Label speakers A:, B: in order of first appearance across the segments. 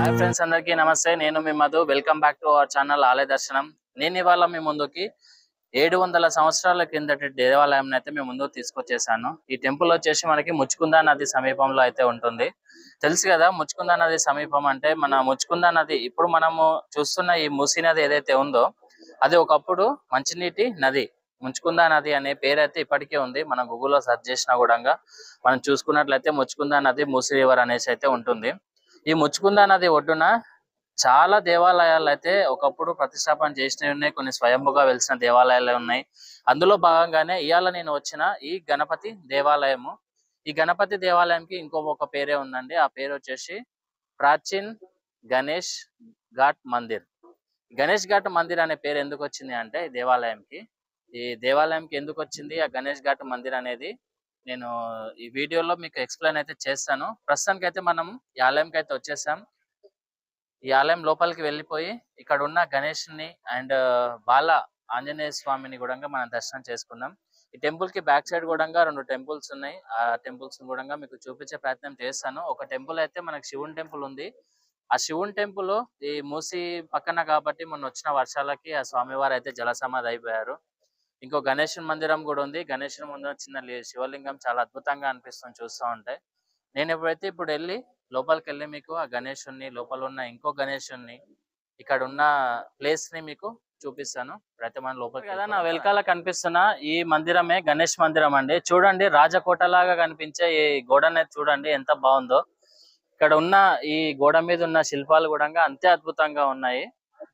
A: Hi friends, అందరికీ నమస్తే. నేను మీ Madhu. Welcome back to our channel Alaya Darshanam. నేను ఇవాళ మీ ముందుకి 700 సంవత్సరాల కిందటి దేవాలయం అయితే మేము ముందుకు తీసుకొచ్చేసాను. ఈ టెంపుల్ వచ్చేసి మనకి ముచ్చుకుందా నది సమీపంలో అయితే ఉంటుంది. తెలుసు కదా, ముచ్చుకుందా నది సమీపం అంటే మన ముచ్చుకుందా నది, ఇప్పుడు మనము చూస్తున్న ఈ మూసీ నది ఏదైతే ఉందో అది ఒకప్పుడు మంచినీటి నది. ముచ్చుకుందా నది అనే పేరు అయితే ఇప్పటికే ఉంది. మనం గూగుల్లో సెర్చ్ చేసినా కూడా మనం చూసుకున్నట్లయితే ముచ్చుకుందా నది, మూసీ రివర్ అనేసి అయితే ఉంటుంది. ఈ ముచ్చుకుందా నది ఒడ్డున చాలా దేవాలయాలు అయితే ఒకప్పుడు ప్రతిష్టాపన చేసినవి ఉన్నాయి. కొన్ని స్వయంభుగా వెలిసిన దేవాలయాలు ఉన్నాయి. అందులో భాగంగానే ఇవాళ నేను వచ్చిన ఈ గణపతి దేవాలయము. ఈ గణపతి దేవాలయంకి ఇంకొక పేరే ఉందండి. ఆ పేరు వచ్చేసి ప్రాచీన్ గణేష్ ఘాట్ మందిర్. గణేష్ ఘాట్ మందిర్ అనే పేరు ఎందుకు వచ్చింది అంటే ఈ దేవాలయంకి ఎందుకు వచ్చింది ఆ గణేష్ ఘాట్ మందిర్ అనేది నేను ఈ వీడియోలో మీకు ఎక్స్ప్లెయిన్ అయితే చేస్తాను. ప్రస్తుతానికి అయితే మనం ఈ ఆలయంకి అయితే వచ్చేసాం. ఈ ఆలయం లోపలికి వెళ్ళిపోయి ఇక్కడ ఉన్న గణేష్ని అండ్ బాల ఆంజనేయ స్వామిని కూడా మనం దర్శనం చేసుకుందాం. ఈ టెంపుల్ కి బ్యాక్ సైడ్ కూడా 2 టెంపుల్స్ ఉన్నాయి. ఆ టెంపుల్స్ కూడా మీకు చూపించే ప్రయత్నం చేస్తాను. ఒక టెంపుల్ అయితే మనకి శివుని టెంపుల్ ఉంది. ఆ శివుని టెంపుల్ ఈ మూసి పక్కన కాబట్టి మొన్న వచ్చిన వర్షాలకి ఆ స్వామివారు అయితే జల సమాధి అయిపోయారు. ఇంకో గణేశుని మందిరం కూడా ఉంది. గణేశుని ముందు చిన్న శివలింగం చాలా అద్భుతంగా అనిపిస్తుంది చూస్తూ ఉంటే. నేను ఇప్పుడు వెళ్ళి లోపలికి వెళ్ళి మీకు ఆ గణేశుని, లోపల ఉన్న ఇంకో గణేశుని, ఇక్కడ ఉన్న ప్లేస్ ని మీకు చూపిస్తాను. ప్రతి మన లోపలికి కదా నా వెనకాల కనిపిస్తున్న ఈ మందిరమే గణేష్ మందిరం అండి. చూడండి, రాజకోటలాగా కనిపించే ఈ గోడనే చూడండి ఎంత బాగుందో. ఇక్కడ ఉన్న ఈ గోడ మీద ఉన్న శిల్పాలు కూడా అంతే అద్భుతంగా ఉన్నాయి.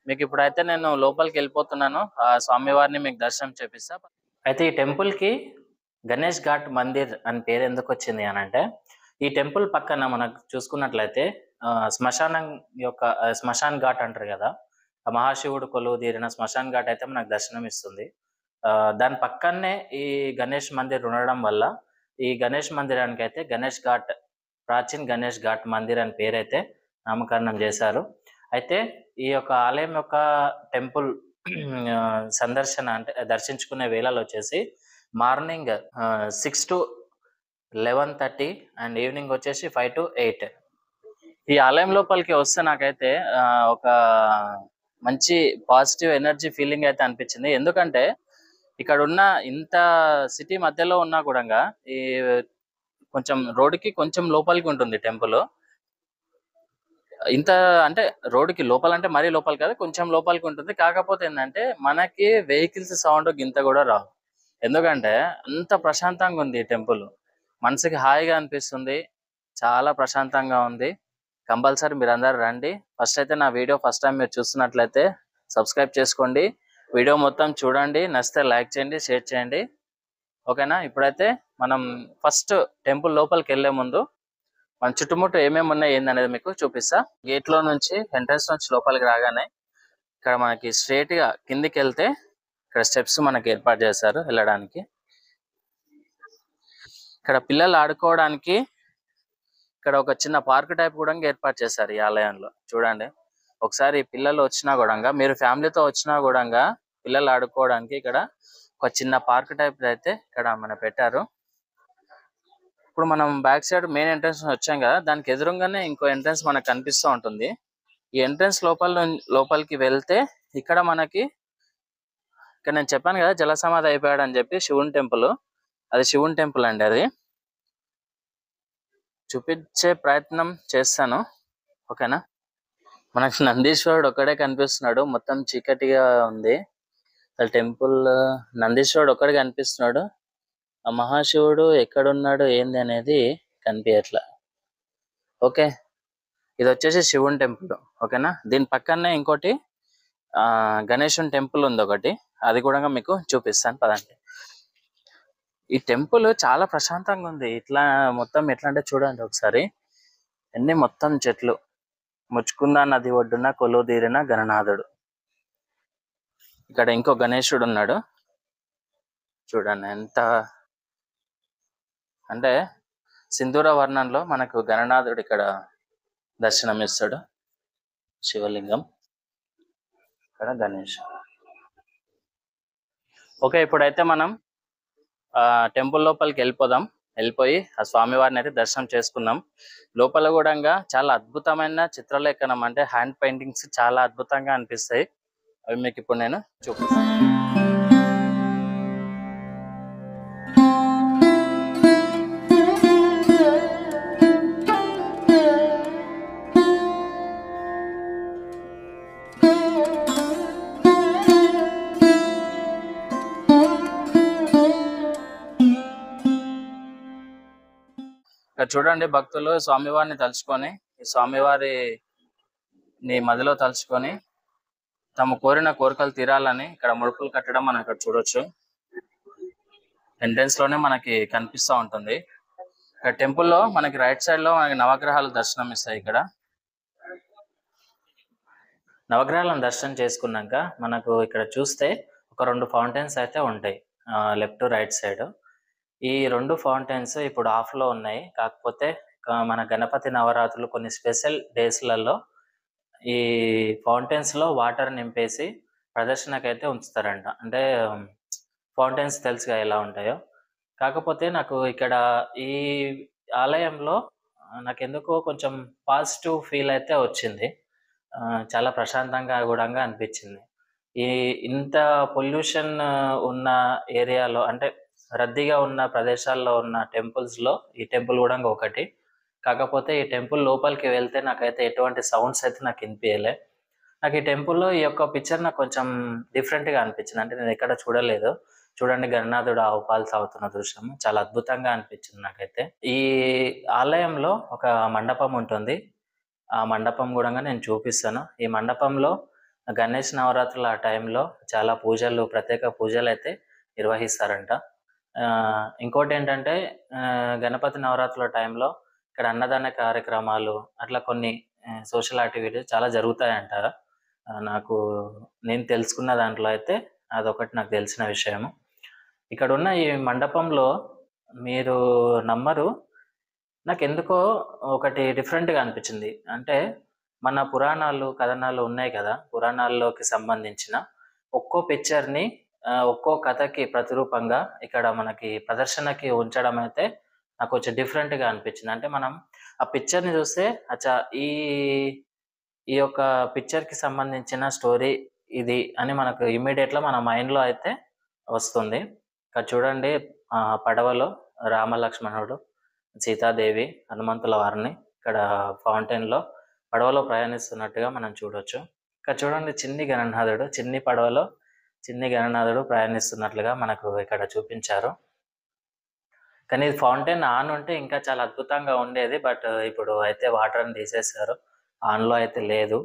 A: మీకు ఇప్పుడైతే నేను లోపలికి వెళ్ళిపోతున్నాను. ఆ స్వామివారిని మీకు దర్శనం చేపిస్తా. అయితే ఈ టెంపుల్ కి గణేష్ ఘాట్ మందిర్ అని పేరు ఎందుకు వచ్చింది అని అంటే, ఈ టెంపుల్ పక్కన మనకు చూసుకున్నట్లయితే శ్మశాన్ ఘాట్ అంటారు కదా, ఆ మహాశివుడు కొలువు తీరిన శ్మశాన్ ఘాట్ అయితే మనకు దర్శనం ఇస్తుంది. దాని పక్కనే ఈ గణేష్ మందిర్ ఉండడం వల్ల ఈ గణేష్ మందిరానికి అయితే గణేష్ ఘాట్, ప్రాచీన్ గణేష్ ఘాట్ మందిర్ అని పేరైతే నామకరణం చేశారు. అయితే ఈ యొక్క ఆలయం యొక్క టెంపుల్ సందర్శన అంటే దర్శించుకునే వేళలు వచ్చేసి మార్నింగ్ 6 to 11:30 అండ్ ఈవినింగ్ వచ్చేసి 5 to 8. ఈ ఆలయం లోపలికి వస్తే నాకైతే ఒక మంచి పాజిటివ్ ఎనర్జీ ఫీలింగ్ అయితే అనిపించింది. ఎందుకంటే ఇక్కడ ఉన్న ఇంత సిటీ మధ్యలో ఉన్నా కూడా ఈ కొంచెం రోడ్డుకి కొంచెం లోపలికి ఉంటుంది టెంపుల్. ఇంత అంటే రోడ్డుకి లోపల అంటే మరీ లోపల కాదు, కొంచెం లోపలికి ఉంటుంది. కాకపోతే ఏంటంటే మనకి వెహికల్స్ సౌండ్ గింత కూడా రావు. ఎందుకంటే అంత ప్రశాంతంగా ఉంది ఈ టెంపుల్. మనసుకి హాయిగా అనిపిస్తుంది, చాలా ప్రశాంతంగా ఉంది. కంపల్సరీ మీరు అందరు రండి. ఫస్ట్ అయితే నా వీడియో ఫస్ట్ టైం మీరు చూస్తున్నట్లయితే సబ్స్క్రైబ్ చేసుకోండి. వీడియో మొత్తం చూడండి, నచ్చితే లైక్ చేయండి, షేర్ చేయండి. ఓకేనా? ఇప్పుడైతే మనం ఫస్ట్ టెంపుల్ లోపలికి వెళ్లే ముందు మన చుట్టుముట్టు ఏమేమి ఉన్నాయి ఏందనేది మీకు చూపిస్తా. గేట్ లో నుంచి ఎంట్రన్స్ నుంచి లోపలికి రాగానే ఇక్కడ మనకి స్ట్రేట్ గా కిందికి వెళ్తే ఇక్కడ స్టెప్స్ మనకి ఏర్పాటు చేశారు వెళ్ళడానికి. ఇక్కడ పిల్లలు ఆడుకోవడానికి ఇక్కడ ఒక చిన్న పార్క్ టైప్ కూడా ఏర్పాటు చేశారు ఈ ఆలయంలో. చూడండి, ఒకసారి పిల్లలు వచ్చినా కూడా, మీరు ఫ్యామిలీతో వచ్చినా కూడా పిల్లలు ఆడుకోవడానికి ఇక్కడ ఒక చిన్న పార్క్ టైప్ అయితే ఇక్కడ మన పెట్టారు. ఇప్పుడు మనం బ్యాక్ సైడ్ మెయిన్ ఎంట్రన్స్ వచ్చాం కదా, దానికి ఎదురుగానే ఇంకో ఎంట్రన్స్ మనకు కనిపిస్తూ ఉంటుంది. ఈ ఎంట్రన్స్ లోపలికి వెళ్తే ఇక్కడ నేను చెప్పాను కదా జల సమాధి అయిపోయాడు అని చెప్పి శివుని టెంపుల్. అది శివుని టెంపుల్ అండి. అది చూపించే ప్రయత్నం చేస్తాను. ఓకేనా? మనకు నందీశ్వరుడు ఒక్కడే కనిపిస్తున్నాడు, మొత్తం చీకటిగా ఉంది. అసలు టెంపుల్ నందీశ్వరుడు ఒక్కడే కనిపిస్తున్నాడు. ఆ మహాశివుడు ఎక్కడున్నాడు ఏంది అనేది కనిపించట్లా. ఓకే, ఇది వచ్చేసి శివుని టెంపుల్. ఓకేనా? దీని పక్కనే ఇంకోటి గణేశుని టెంపుల్ ఉంది ఒకటి, అది కూడా మీకు చూపిస్తాను పదండి. ఈ టెంపుల్ చాలా ప్రశాంతంగా ఉంది. ఇట్లా మొత్తం ఎట్లా అంటే చూడండి ఒకసారి, అన్ని మొత్తం చెట్లు. ముచ్చుకుందా నది ఒడ్డున కొలువు తీరిన గణనాథుడు. ఇక్కడ ఇంకో గణేశుడు ఉన్నాడు చూడండి. ఎంత అంటే సింధూర వర్ణంలో మనకు గణనాథుడు ఇక్కడ దర్శనమిస్తాడు. శివలింగం, ఇక్కడ గణేష్. ఓకే, ఇప్పుడైతే మనం టెంపుల్ లోపలికి వెళ్ళిపోదాం. వెళ్ళిపోయి ఆ స్వామివారిని అయితే దర్శనం చేసుకున్నాం. లోపల కూడా చాలా అద్భుతమైన చిత్రలేఖనం, అంటే హ్యాండ్ పెయింటింగ్స్ చాలా అద్భుతంగా అనిపిస్తాయి. అవి మీకు ఇప్పుడు నేను చూపిస్తాను. ఇక్కడ చూడండి, భక్తులు స్వామివారిని తలుచుకొని, ఈ స్వామివారి మదిలో తలుచుకొని తమ కోరిన కోరికలు తీరాలని ఇక్కడ ముడుపులు కట్టడం మనం ఇక్కడ చూడొచ్చు. ఎంట్రన్స్ లోనే మనకి కనిపిస్తూ ఉంటుంది. ఇక్కడ టెంపుల్లో మనకి రైట్ సైడ్ లో మనకి నవగ్రహాలు దర్శనం ఇస్తాయి. ఇక్కడ నవగ్రహాలను దర్శనం చేసుకున్నాక మనకు ఇక్కడ చూస్తే ఒక 2 ఫౌంటైన్స్ అయితే ఉంటాయి, లెఫ్ట్ రైట్ సైడ్. ఈ 2 ఫౌంటైన్స్ ఇప్పుడు ఆఫ్ లో ఉన్నాయి. కాకపోతే మన గణపతి నవరాత్రులు కొన్ని స్పెషల్ డేస్లలో ఈ ఫౌంటైన్స్ లో వాటర్ నింపేసి ప్రదర్శనకైతే ఉంచుతారంట. అంటే ఫౌంటైన్స్ తెలుసుగా ఎలా ఉంటాయో. కాకపోతే నాకు ఇక్కడ ఈ ఆలయంలో నాకు ఎందుకో కొంచెం పాజిటివ్ ఫీల్ అయితే వచ్చింది. చాలా ప్రశాంతంగా కూడా అనిపించింది. ఈ ఇంత పొల్యూషన్ ఉన్న ఏరియాలో, అంటే రద్దీగా ఉన్న ప్రదేశాల్లో ఉన్న టెంపుల్స్ లో ఈ టెంపుల్ కూడా ఒకటి. కాకపోతే ఈ టెంపుల్ లోపలికి వెళ్తే నాకైతే ఎటువంటి సౌండ్స్ అయితే నాకు వినిపించలే. నాకు ఈ టెంపుల్లో ఈ యొక్క పిక్చర్ నాకు కొంచెం డిఫరెంట్ గా అనిపించింది. అంటే నేను ఎక్కడ చూడలేదు. చూడండి, గణనాథుడు ఆవు పాలు తాగుతున్న దృశ్యం చాలా అద్భుతంగా అనిపించింది నాకైతే. ఈ ఆలయంలో ఒక మండపం ఉంటుంది. ఆ మండపం కూడా నేను చూపిస్తాను. ఈ మండపంలో గణేష్ నవరాత్రుల టైంలో చాలా పూజలు, ప్రత్యేక పూజలు అయితే నిర్వహిస్తారంట. ఇంకోటి ఏంటంటే గణపతి నవరాత్రుల టైంలో ఇక్కడ అన్నదాన కార్యక్రమాలు, అట్లా కొన్ని సోషల్ యాక్టివిటీస్ చాలా జరుగుతాయంట. నేను తెలుసుకున్న దాంట్లో అయితే అదొకటి నాకు తెలిసిన విషయము. ఇక్కడ ఉన్న ఈ మండపంలో మీరు నమ్మరు, నాకు ఎందుకో ఒకటి డిఫరెంట్గా అనిపించింది. అంటే మన పురాణాలు, కథనాలు ఉన్నాయి కదా, పురాణాల్లోకి సంబంధించిన ఒక్కో పిక్చర్ని ఒక్కో కథకి ప్రతిరూపంగా ఇక్కడ మనకి ప్రదర్శనకి ఉంచడం అయితే నాకు కొంచెం డిఫరెంట్గా అనిపించింది. అంటే మనం ఆ పిక్చర్ని చూస్తే అచ్చా ఈ ఈ యొక్క పిక్చర్కి సంబంధించిన స్టోరీ ఇది అని మనకు ఇమ్మీడియట్గా మన మైండ్లో అయితే వస్తుంది. ఇక్కడ చూడండి, పడవలో రామలక్ష్మణుడు, సీతాదేవి, హనుమంతుల వారిని ఇక్కడ ఫౌంటైన్లో పడవలో ప్రయాణిస్తున్నట్టుగా మనం చూడొచ్చు. ఇక్కడ చూడండి, చిన్ని గణనాథుడు ప్రయాణిస్తున్నట్లుగా మనకు ఇక్కడ చూపించారు. కానీ ఇది ఫౌంటైన్ ఆన్ ఉంటే ఇంకా చాలా అద్భుతంగా ఉండేది. బట్ ఇప్పుడు అయితే వాటర్ని తీసేశారు, ఆన్లో అయితే లేదు.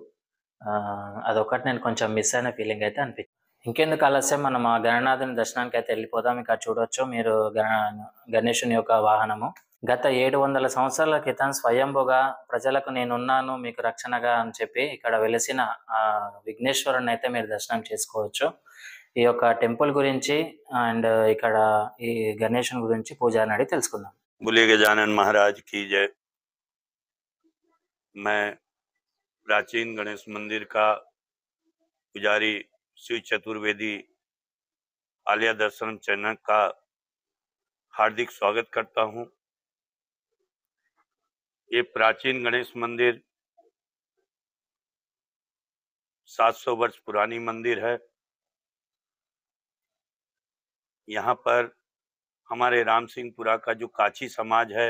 A: అదొకటి నేను కొంచెం మిస్ అయిన ఫీలింగ్ అయితే అనిపించింది. ఇంకెందుకు ఆలస్యం, మనం ఆ గణనాథుని దర్శనానికి అయితే వెళ్ళిపోదాం. ఇక్కడ చూడొచ్చు మీరు గణేశుని యొక్క వాహనము. గత 700 సంవత్సరాల క్రితం స్వయంభుగా ప్రజలకు నేనున్నాను మీకు రక్షణగా అని చెప్పి ఇక్కడ వెలిసిన విఘ్నేశ్వరుని అయితే మీరు దర్శనం చేసుకోవచ్చు. ఈ యొక్క టెంపుల్ గురించి అండ్ ఇక్కడ ఈ గణేశుని గురించి పూజారిని అడిగి తెలుసుకుందాం.
B: बोले गजानन महाराज की जय। मैं प्राचीन गणेश मंदिर का पुजारी श्री चतुर्वेदी आलय दर्शन चैनल का हार्दिक स्वागत करता हूं। ये प्राचीन गणेश मंदिर 700 वर्ष पुरानी मंदिर है। यहाँ पर हमारे राम सिंहपुरा का जो काची समाज है,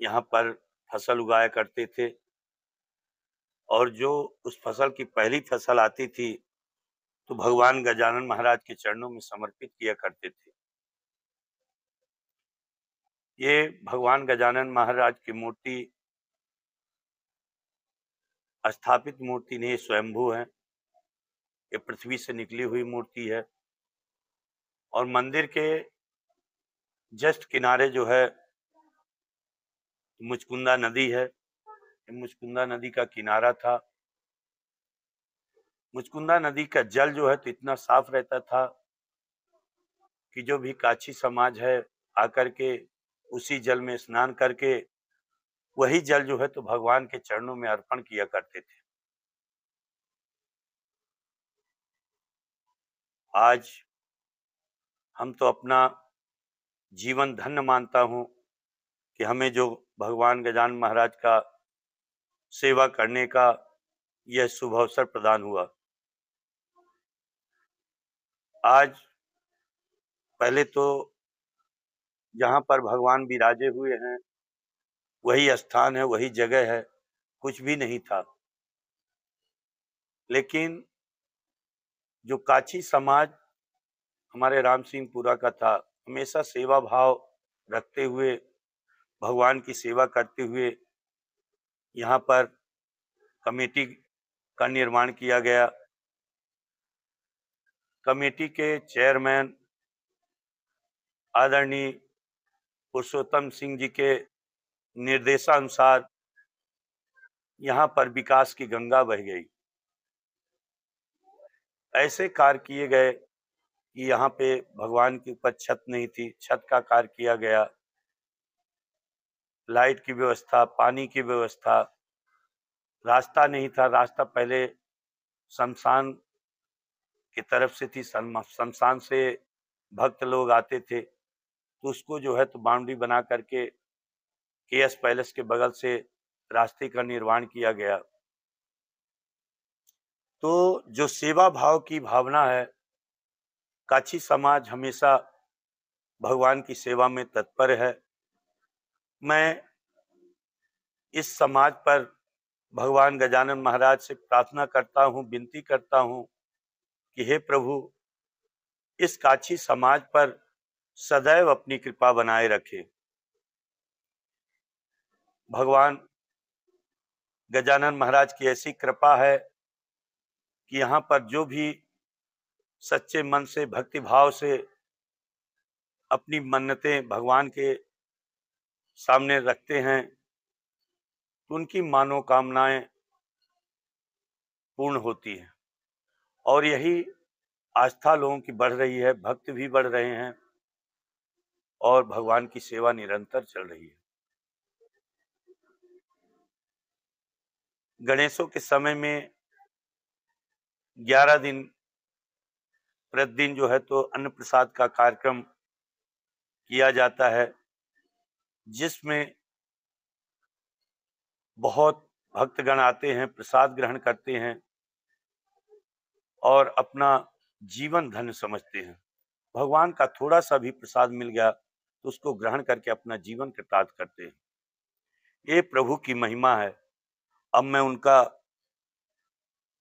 B: यहाँ पर फसल उगाया करते थे और जो उस फसल की पहली फसल आती थी तो भगवान गजानन महाराज के चरणों में समर्पित किया करते थे। ये भगवान गजानन महाराज की मूर्ति स्थापित मूर्ति नहीं, स्वयंभू है। ये पृथ्वी से निकली हुई मूर्ति है और मंदिर के जस्ट किनारे जो है मुचकुंदा नदी है। मुचकुंदा नदी का किनारा था। मुचकुंदा नदी का जल जो है तो इतना साफ रहता था कि जो भी काची समाज है आकर के उसी जल में स्नान करके वही जल जो है तो भगवान के चरणों में अर्पण किया करते थे। आज हम तो अपना जीवन धन्य मानता हूँ कि हमें जो भगवान गजानन महाराज का सेवा करने का यह शुभ अवसर प्रदान हुआ। आज पहले तो जहाँ पर भगवान विराजे हुए हैं वही स्थान है, वही जगह है, कुछ भी नहीं था। लेकिन जो काछी समाज हमारे राम सिंहपुरा का था, हमेशा सेवा भाव रखते हुए, भगवान की सेवा करते हुए यहाँ पर कमेटी का निर्माण किया गया। कमेटी के चेयरमैन आदरणीय पुरुषोत्तम सिंह जी के निर्देशानुसार यहाँ पर विकास की गंगा बह गई। ऐसे कार्य किए गए कि यहाँ पे भगवान के ऊपर छत नहीं थी, छत का कार्य किया गया। लाइट की व्यवस्था, पानी की व्यवस्था, रास्ता नहीं था, रास्ता पहले शमशान की तरफ से थी, शमशान से भक्त लोग आते थे, तो उसको जो है तो बाउंड्री बना करके केएस पैलेस के बगल से रास्ते का निर्माण किया गया। तो जो सेवा भाव की भावना है, काछी समाज हमेशा भगवान की सेवा में तत्पर है। मैं इस समाज पर भगवान गजानन महाराज से प्रार्थना करता हूँ, विनती करता हूँ कि हे प्रभु, इस काछी समाज पर सदैव अपनी कृपा बनाए रखे। भगवान गजानन महाराज की ऐसी कृपा है कि यहाँ पर जो भी सच्चे मन से, भक्ति भाव से अपनी मन्नतें भगवान के सामने रखते हैं, तो उनकी मनोकामनाएं पूर्ण होती हैं। और यही आस्था लोगों की बढ़ रही है, भक्त भी बढ़ रहे हैं और भगवान की सेवा निरंतर चल रही है। गणेशों के समय में 11 दिन प्रतिदिन जो है तो अन्न प्रसाद का कार्यक्रम किया जाता है, जिसमें बहुत भक्तगण आते हैं, प्रसाद ग्रहण करते हैं और अपना जीवन धन्य समझते हैं। भगवान का थोड़ा सा भी प्रसाद मिल गया तो उसको ग्रहण करके अपना जीवन कृतार्थ करते हैं। ये प्रभु की महिमा है। अब मैं उनका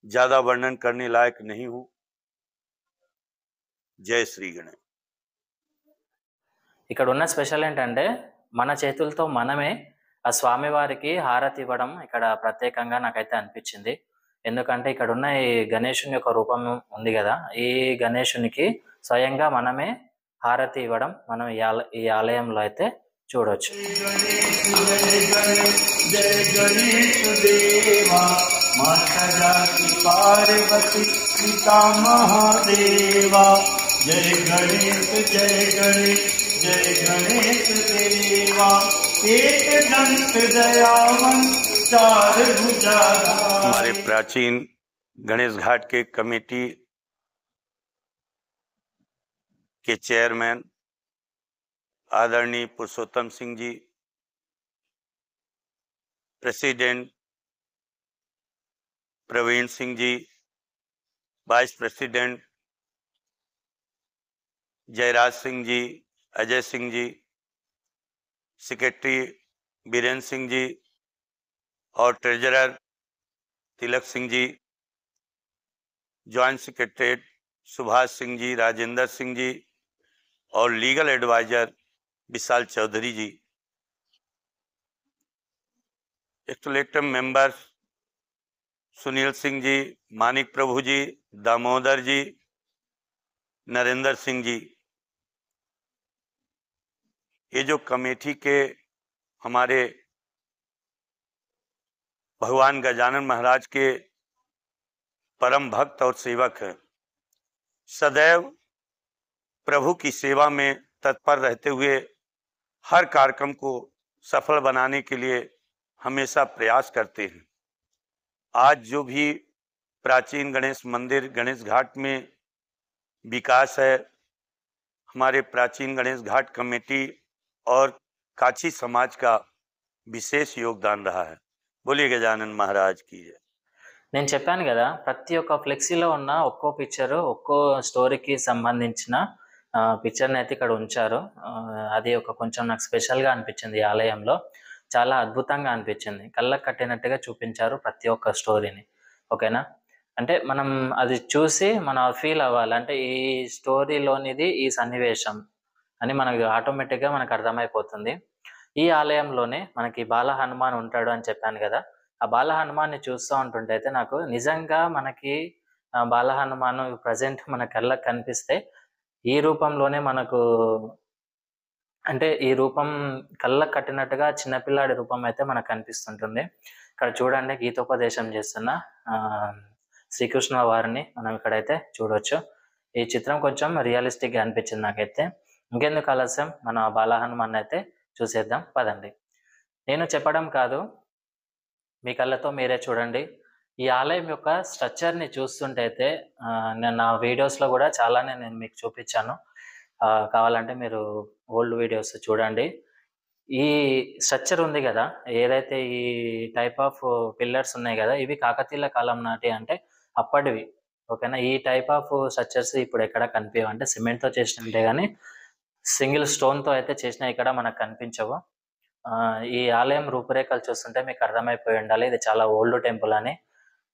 B: ज्यादा वर्णन करने लायक नहीं हूं। जय श्री गणेश।
A: ఇక్కడ ఉన్న స్పెషల్ ఏంటంటే మన చేతులతో మనమే ఆ స్వామివారికి హారతి ఇవ్వడం ఇక్కడ ప్రత్యేకంగా నాకైతే అనిపించింది. ఎందుకంటే ఇక్కడ ఉన్న ఈ గణేశుని యొక్క రూపం ఉంది కదా, ఈ గణేశునికి స్వయంగా మనమే హారతి ఇవ్వడం మనం ఈ ఆలయంలో అయితే చూడొచ్చు.
C: जय गणेश जय गणेश जय गणेश देवा, एक दंत दयावंत चार भुजा।
B: हमारे प्राचीन गणेश घाट के कमेटी के चेयरमैन आदरणीय पुरुषोत्तम Singh ji, president Praveen Singh ji, vice president Jayraj Singh ji, Ajay Singh ji, secretary Birender Singh ji और ट्रेजरर तिलक सिंह जी, ज्वाइंट सेक्रेटरी सुभाष सिंह जी, राजेंद्र सिंह जी और लीगल एडवाइजर विशाल चौधरी जी, एक्सलेक्टिव मेंबर्स सुनील सिंह जी, मानिक प्रभु जी, दामोदर जी, नरेंद्र सिंह जी। ये जो कमेटी के हमारे भगवान गजानन महाराज के परम भक्त और सेवक हैं, सदैव प्रभु की सेवा में तत्पर रहते हुए हर कार्यक्रम को सफल बनाने के लिए हमेशा प्रयास करते हैं। आज जो भी प्राचीन गणेश मंदिर गणेश घाट में विकास है, हमारे प्राचीन गणेश घाट कमेटी और काची समाज का विशेष योगदान रहा है। बोलिए गजानन महाराज की जय।
A: నేను చెప్పాను కదా, ప్రతి ఒక్క ఫ్లెక్సీలో ఉన్న ఒక్కో పిక్చర్ ఒక్కో స్టోరీకి సంబంధించిన పిక్చర్ని అయితే ఇక్కడ ఉంచారు. అది ఒక కొంచెం నాకు స్పెషల్గా అనిపించింది. ఈ ఆలయంలో చాలా అద్భుతంగా అనిపించింది. కళ్ళకు కట్టినట్టుగా చూపించారు ప్రతి ఒక్క స్టోరీని. ఓకేనా, అంటే మనం అది చూసి మనం ఫీల్ అవ్వాలి. అంటే ఈ స్టోరీలోనిది ఈ సన్నివేశం అని మనకు ఆటోమేటిక్గా మనకు అర్థమైపోతుంది. ఈ ఆలయంలోనే మనకి బాల హనుమాన్ ఉంటాడు అని చెప్పాను కదా. ఆ బాల హనుమాన్ని చూస్తూ ఉంటుంటే అయితే నాకు నిజంగా మనకి బాల హనుమాన్ ప్రజెంట్ మన కళ్ళకు కనిపిస్తే ఈ రూపంలోనే మనకు, అంటే ఈ రూపం కళ్ళకు కట్టినట్టుగా చిన్నపిల్లాడి రూపం అయితే మనకు కనిపిస్తుంటుంది. ఇక్కడ చూడండి, గీతోపదేశం చేస్తున్న శ్రీకృష్ణ వారిని మనం ఇక్కడైతే చూడవచ్చు. ఈ చిత్రం కొంచెం రియలిస్టిక్గా అనిపించింది నాకైతే. ఇంకెందుకు ఆలస్యం, మన బాల హనుమాన్ అయితే చూసేద్దాం పదండి. నేను చెప్పడం కాదు, మీ కళ్ళతో మీరే చూడండి. ఈ ఆలయం యొక్క స్ట్రక్చర్ని చూస్తుంటే అయితే నేను నా వీడియోస్లో కూడా చాలానే నేను మీకు చూపించాను. కావాలంటే మీరు ఓల్డ్ వీడియోస్ చూడండి. ఈ స్ట్రక్చర్ ఉంది కదా, ఏదైతే ఈ టైప్ ఆఫ్ పిల్లర్స్ ఉన్నాయి కదా, ఇవి కాకతీయుల కాలం నాటి, అంటే అప్పటివి. ఓకేనా, ఈ టైప్ ఆఫ్ స్ట్రక్చర్స్ ఇప్పుడు ఎక్కడ కనిపించవు. అంటే సిమెంట్తో చేసినట్టే కానీ సింగిల్ స్టోన్తో అయితే చేసినా ఇక్కడ మనకు కనిపించవు. ఈ ఆలయం రూపురేఖలు చూస్తుంటే మీకు అర్థమైపోయి ఉండాలి ఇది చాలా ఓల్డ్ టెంపుల్ అని.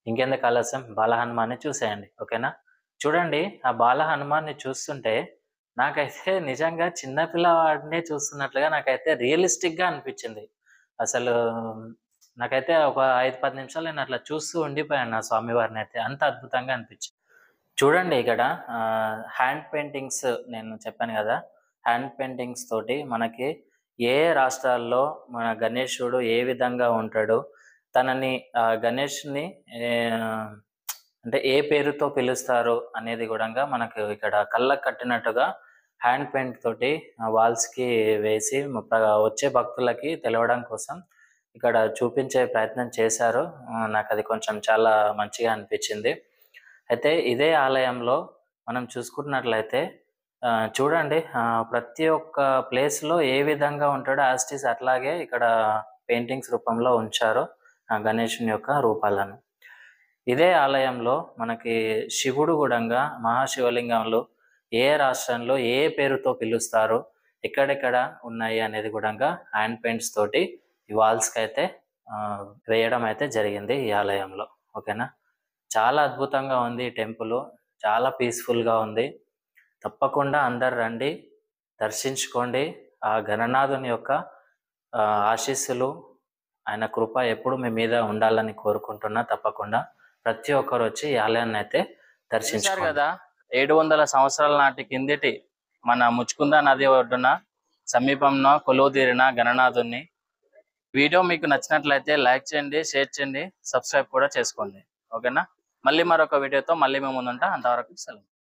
A: ఇంకెందుకు ఆలస్యం, బాల హనుమాన్ని చూసేయండి. ఓకేనా, చూడండి. ఆ బాల హనుమాన్ని చూస్తుంటే నాకైతే నిజంగా చిన్నపిల్లవాడిని చూస్తున్నట్లుగా నాకైతే రియలిస్టిక్గా అనిపించింది. అసలు నాకైతే ఒక 5-10 నిమిషాలు నేను అట్లా చూస్తూ ఉండిపోయాను నా స్వామివారిని అయితే. అంత అద్భుతంగా అనిపించింది. చూడండి ఇక్కడ హ్యాండ్ పెయింటింగ్స్, నేను చెప్పాను కదా, హ్యాండ్ పెయింటింగ్స్ తోటి మనకి ఏ రాష్ట్రాల్లో మన గణేశుడు ఏ విధంగా ఉంటాడు, తనని గణేష్ని అంటే ఏ పేరుతో పిలుస్తారు అనేది కూడా మనకు ఇక్కడ కళ్ళకు కట్టినట్టుగా హ్యాండ్ పెయింట్ తోటి వాల్స్కి వేసి వచ్చే భక్తులకి తెలవడం కోసం ఇక్కడ చూపించే ప్రయత్నం చేశారు. నాకు అది కొంచెం చాలా మంచిగా అనిపించింది. అయితే ఇదే ఆలయంలో మనం చూసుకున్నట్లయితే చూడండి, ప్రతి ఒక్క ప్లేస్లో ఏ విధంగా ఉంటాడో యాస్టీస్ అట్లాగే ఇక్కడ పెయింటింగ్స్ రూపంలో ఉంచారు గణేశుని యొక్క రూపాలను. ఇదే ఆలయంలో మనకి శివుడు కూడా మహాశివలింగంలో ఏ రాష్ట్రంలో ఏ పేరుతో పిలుస్తారు, ఎక్కడెక్కడ ఉన్నాయి అనేది కూడా హ్యాండ్ పెయింట్స్ తోటి ఈ వాల్స్కి అయితే వేయడం అయితే జరిగింది ఈ ఆలయంలో. ఓకేనా, చాలా అద్భుతంగా ఉంది ఈ టెంపుల్, చాలా పీస్ఫుల్గా ఉంది. తప్పకుండా అందరు రండి, దర్శించుకోండి. ఆ గణనాథుని యొక్క ఆశీస్సులు, ఆయన కృప ఎప్పుడు మీ మీద ఉండాలని కోరుకుంటున్నా. తప్పకుండా ప్రతి ఒక్కరు వచ్చి ఈ ఆలయాన్ని అయితే దర్శించారు కదా. 700 సంవత్సరాల నాటి కిందటి మన ముచ్చుకుంద నది ఒడ్డున సమీపంలో కొలువుదీరిన గణనాథుని. వీడియో మీకు నచ్చినట్లయితే లైక్ చేయండి, షేర్ చేయండి, సబ్స్క్రైబ్ కూడా చేసుకోండి. ఓకేనా, మళ్ళీ మరొక వీడియోతో మళ్ళీ మేము ముందుంటా. అంతవరకు సెలవు.